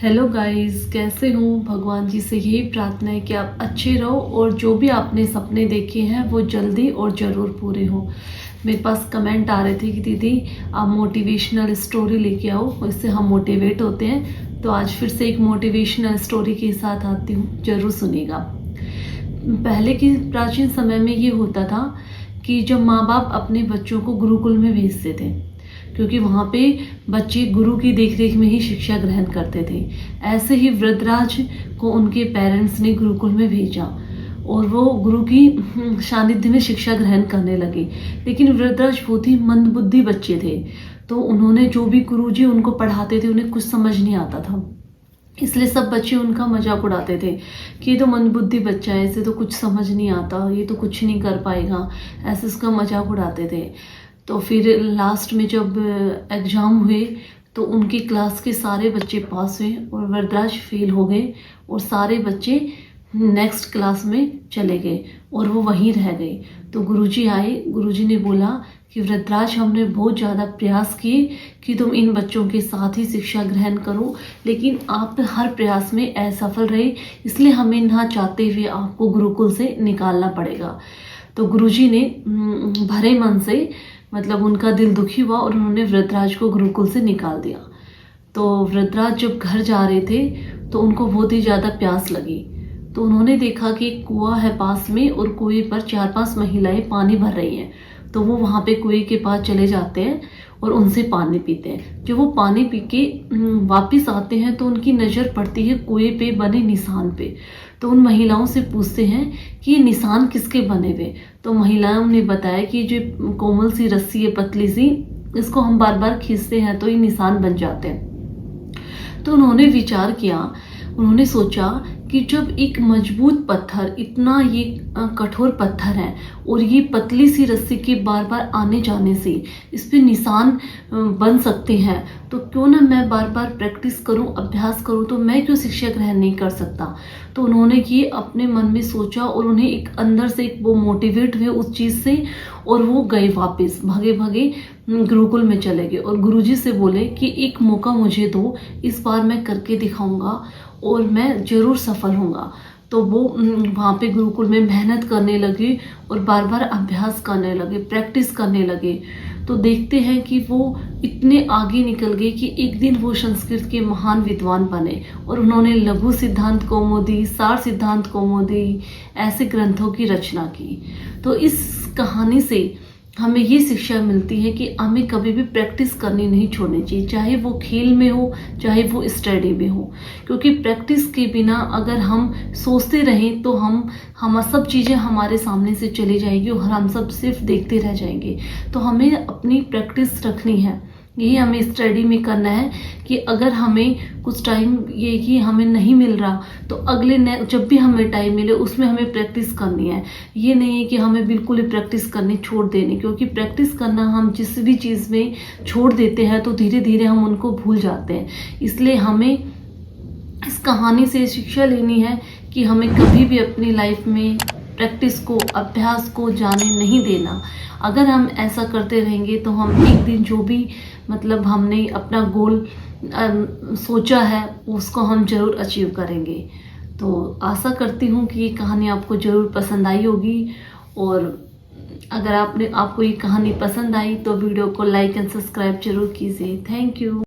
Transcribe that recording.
Hello guys, कैसे हो। भगवान जी से यही प्रार्थना है कि आप अच्छे रहो और जो भी आपने सपने देखे हैं वो जल्दी और ज़रूर पूरे हो। मेरे पास कमेंट आ रहे थे कि दीदी आप मोटिवेशनल स्टोरी लेके आओ, इससे हम मोटिवेट होते हैं। तो आज फिर से एक मोटिवेशनल स्टोरी के साथ आती हूँ, ज़रूर सुनिएगा। पहले के प्राचीन समय में ये होता था कि जब माँ बाप अपने बच्चों को गुरुकुल में भेजते थे, क्योंकि वहाँ पे बच्चे गुरु की देखरेख में ही शिक्षा ग्रहण करते थे। ऐसे ही वृद्धराज को उनके पेरेंट्स ने गुरुकुल में भेजा और वो गुरु की सानिध्य में शिक्षा ग्रहण करने लगे। लेकिन वृद्धराज बहुत ही मंदबुद्धि बच्चे थे, तो उन्होंने जो भी गुरुजी उनको पढ़ाते थे उन्हें कुछ समझ नहीं आता था। इसलिए सब बच्चे उनका मजाक उड़ाते थे कि ये तो मंदबुद्धि बच्चा है, इसे तो कुछ समझ नहीं आता, ये तो कुछ नहीं कर पाएगा, ऐसे उसका मजाक उड़ाते थे। तो फिर लास्ट में जब एग्ज़ाम हुए तो उनकी क्लास के सारे बच्चे पास हुए और वरदराज फेल हो गए और सारे बच्चे नेक्स्ट क्लास में चले गए और वो वहीं रह गए। तो गुरुजी आए, गुरुजी ने बोला कि वृद्धराज, हमने बहुत ज़्यादा प्रयास किए कि तुम इन बच्चों के साथ ही शिक्षा ग्रहण करो, लेकिन आप हर प्रयास में असफल रहे, इसलिए हमें ना चाहते हुए आपको गुरुकुल से निकालना पड़ेगा। तो गुरुजी ने भरे मन से, मतलब उनका दिल दुखी हुआ और उन्होंने वृद्धराज को गुरुकुल से निकाल दिया। तो वृद्धराज जब घर जा रहे थे तो उनको बहुत ही ज़्यादा प्यास लगी। तो उन्होंने देखा कि एक कुआं है पास में और कुएं पर 4-5 महिलाएं पानी भर रही हैं। तो वो वहाँ पे कुएं के पास चले जाते हैं और उनसे पानी पीते हैं। जब वो पानी पी के वापिस आते हैं तो उनकी नज़र पड़ती है कुएं पे बने निशान पे। तो उन महिलाओं से पूछते हैं कि ये निशान किसके बने हुए। तो महिलाओं ने बताया कि जो कोमल सी रस्सी है, पतली सी, इसको हम बार बार खींचते हैं तो ये निशान बन जाते हैं। तो उन्होंने विचार किया, उन्होंने सोचा कि जब एक मजबूत पत्थर, इतना ये कठोर पत्थर है और ये पतली सी रस्सी के बार बार आने जाने से इस पे निशान बन सकते हैं, तो क्यों ना मैं बार बार प्रैक्टिस करूं, अभ्यास करूं, तो मैं क्यों शिक्षा ग्रहण नहीं कर सकता। तो उन्होंने ये अपने मन में सोचा और उन्हें एक अंदर से वो मोटिवेट हुए उस चीज़ से और वो गए वापस, भागे भागे गुरुकुल में चले गए और गुरुजी से बोले कि एक मौका मुझे दो, इस बार मैं करके दिखाऊंगा और मैं ज़रूर सफल होऊंगा। तो वो वहाँ पे गुरुकुल में मेहनत करने लगे और बार बार अभ्यास करने लगे, प्रैक्टिस करने लगे। तो देखते हैं कि वो इतने आगे निकल गए कि एक दिन वो संस्कृत के महान विद्वान बने और उन्होंने लघु सिद्धांत कौमुदी, सार सिद्धांत कौमुदी, ऐसे ग्रंथों की रचना की। तो इस कहानी से हमें ये शिक्षा मिलती है कि हमें कभी भी प्रैक्टिस करनी नहीं छोड़नी चाहिए, चाहे वो खेल में हो, चाहे वो स्टडी में हो। क्योंकि प्रैक्टिस के बिना अगर हम सोचते रहें तो हम सब चीज़ें हमारे सामने से चली जाएगी और हम सब सिर्फ देखते रह जाएंगे। तो हमें अपनी प्रैक्टिस रखनी है, यही हमें स्टडी में करना है कि अगर हमें कुछ टाइम ये कि हमें नहीं मिल रहा तो अगले जब भी हमें टाइम मिले उसमें हमें प्रैक्टिस करनी है। ये नहीं है कि हमें बिल्कुल ही प्रैक्टिस करनी छोड़ देनी, क्योंकि प्रैक्टिस करना हम जिस भी चीज़ में छोड़ देते हैं तो धीरे धीरे हम उनको भूल जाते हैं। इसलिए हमें इस कहानी से शिक्षा लेनी है कि हमें कभी भी अपनी लाइफ में प्रैक्टिस को, अभ्यास को जाने नहीं देना। अगर हम ऐसा करते रहेंगे तो हम एक दिन जो भी मतलब हमने अपना गोल सोचा है उसको हम ज़रूर अचीव करेंगे। तो आशा करती हूँ कि ये कहानी आपको ज़रूर पसंद आई होगी और अगर आपको ये कहानी पसंद आई तो वीडियो को लाइक एंड सब्सक्राइब जरूर कीजिए। Thank you.